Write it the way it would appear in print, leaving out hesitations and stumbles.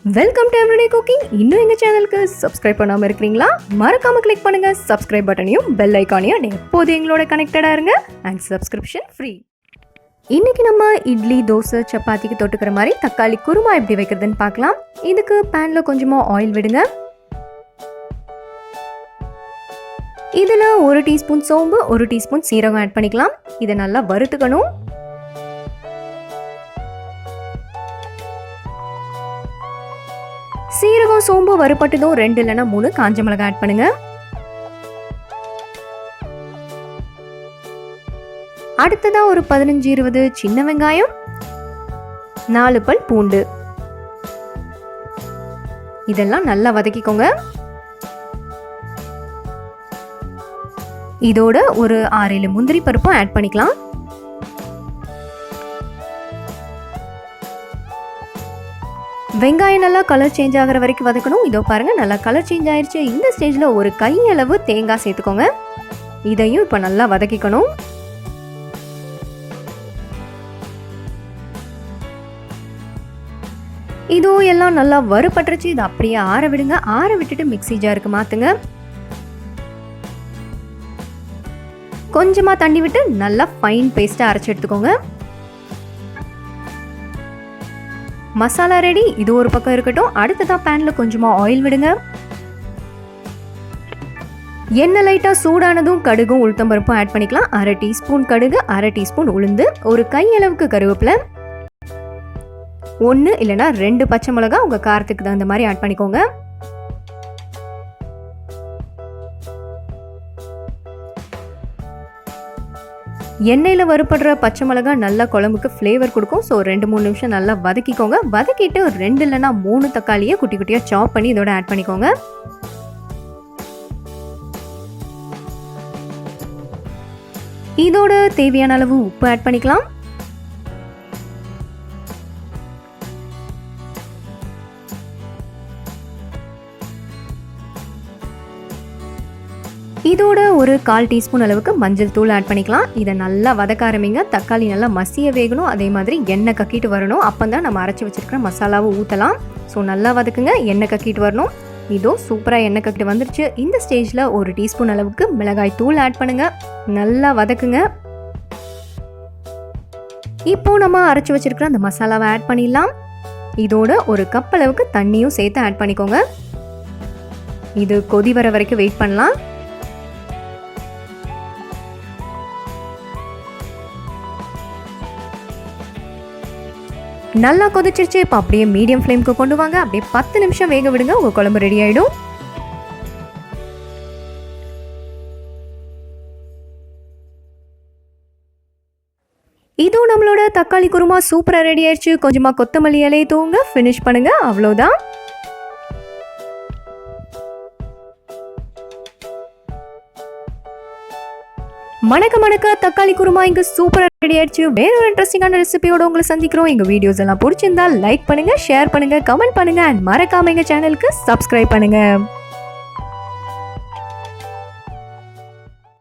Welcome to everyday cooking. இன்னும் எங்கள் சேனலுக்கு சப்ஸ்கிரைப் பண்ணாமல் இருக்கிறீங்களா? மறக்காமல் கிளிக் பண்ணுங்கள் சப்ஸ்கிரைப் பட்டனையும் பெல் ஐக்கானையும். எப்போது எங்களோட கனெக்டடாக இருங்க அண்ட் சப்ஸ்கிரிப்ஷன் ஃப்ரீ. இன்றைக்கி நம்ம இட்லி, தோசை, சப்பாத்திக்கு தொட்டுக்கிற மாதிரி தக்காளி குருமா எப்படி வைக்கிறதுன்னு பார்க்கலாம். இதுக்கு பேனில் கொஞ்சமாக ஆயில் விடுங்க. இதில் 1 டீஸ்பூன் சோம்பு, 1 டீஸ்பூன் சீரகம் ஆட் பண்ணிக்கலாம். இதை நல்லா வறுத்துக்கணும். சீரகம் சோம்பு வறுபட்டதும் 2 இல்லைன்னா 3 காஞ்ச மிளகாய் ஆட் பண்ணுங்க. அடுத்ததா ஒரு 15-20 சின்ன வெங்காயம், 4 பல் பூண்டு, இதெல்லாம் நல்லா வதக்கிக்கோங்க. இதோட ஒரு 6-7 முந்திரி பருப்பும் ஆட் பண்ணிக்கலாம். வெங்காயம் நல்லா கலர் சேஞ்ச் ஆகிற வரைக்கும் வதக்கணும். இதோ பாருங்கள், நல்லா கலர் சேஞ்ச் ஆயிடுச்சு. இந்த ஸ்டேஜில் ஒரு கையளவு தேங்காய் சேர்த்துக்கோங்க. இதையும் இப்போ நல்லா வதக்கிக்கணும். இதோ எல்லாம் நல்லா வறுபட்டுருச்சு. இதை அப்படியே ஆற விடுங்க. ஆற விட்டுட்டு மிக்ஸி ஜாருக்கு மாற்றுங்க. கொஞ்சமாக தண்ணி விட்டு நல்லா ஃபைன் பேஸ்ட்டாக அரைச்சி எடுத்துக்கோங்க. மசாலா ரெடி. இது ஒரு பக்கம் இருக்கட்டும். அடுத்ததான் பேனில் கொஞ்சமாக ஆயில் விடுங்க. எண்ணெய் லைட்டாக சூடானதும் கடுகும் உளுத்தம்பருப்பும் ஆட் பண்ணிக்கலாம். 1/2 டீஸ்பூன் கடுகு, 1/2 டீஸ்பூன் உளுந்து, ஒரு கையளவுக்கு கருவேப்பிலை, 1 இல்லைன்னா 2 பச்சை மிளகா உங்கள் காரத்துக்கு தகுந்த மாதிரி ஆட் பண்ணிக்கோங்க. எண்ணெயில் வறுபடுற பச்சை மிளகாய் நல்லா குழம்புக்கு ஃப்ளேவர் கொடுக்கும். ஸோ 2-3 நிமிஷம் நல்லா வதக்கிக்கோங்க. வதக்கிட்டு 2 இல்லைன்னா 3 தக்காளியை குட்டி குட்டியாக சாப் பண்ணி இதோட ஆட் பண்ணிக்கோங்க. இதோட தேவையான அளவு உப்பு ஆட் பண்ணிக்கலாம். இதோட ஒரு 1/4 டீஸ்பூன் அளவுக்கு மஞ்சள் தூள் ஆட் பண்ணிக்கலாம். இதை நல்லா வதக்க ஆரம்பிங்க. தக்காளி நல்லா மசிய வேகணும். அதே மாதிரி எண்ணெய் கக்கிட்டு வரணும். அப்போ தான் நம்ம அரைச்சி வச்சிருக்கிற மசாலாவை ஊற்றலாம். ஸோ நல்லா வதக்குங்க. எண்ணெய் கக்கிட்டு வரணும். இதோ சூப்பராக எண்ணெய் கக்கிட்டு வந்துருச்சு. இந்த ஸ்டேஜில் 1 டீஸ்பூன் அளவுக்கு மிளகாய் தூள் ஆட் பண்ணுங்க. நல்லா வதக்குங்க. இப்போ நம்ம அரைச்சி வச்சிருக்கிற அந்த மசாலாவை ஆட் பண்ணிடலாம். இதோட ஒரு கப் அளவுக்கு தண்ணியும் சேர்த்து ஆட் பண்ணிக்கோங்க. இது கொதி வர வரைக்கும் வெயிட் பண்ணலாம். நல்லா கொதிச்சிருச்சு. இப்போ அப்படியே மீடியம் ஃப்ளேமுக்கு கொண்டு வாங்க. அப்படியே 10 நிமிஷம் வேக விடுங்க. உங்கள் குழம்பு ரெடி ஆகிடும். இதுவும் நம்மளோட தக்காளி குருமா சூப்பராக ரெடி ஆயிடுச்சு. கொஞ்சமாக கொத்தமல்லி இலையை தூங்க ஃபினிஷ் பண்ணுங்க. அவ்வளோதான். மணக்க தக்காளி குருமா இங்க சூப்பரா ரெடி ஆயிடுச்சு. வேற ஒரு இன்ட்ரெஸ்டிங்கான ரெசிபியோட உங்களை சந்திக்கிறோம். எங்க வீடியோஸ் எல்லாம் பிடிச்சிருந்தா லைக் பண்ணுங்க, ஷேர் பண்ணுங்க, கமெண்ட் பண்ணுங்க அண்ட் மறக்காம எங்க சேனலுக்கு சப்ஸ்கிரைப் பண்ணுங்க.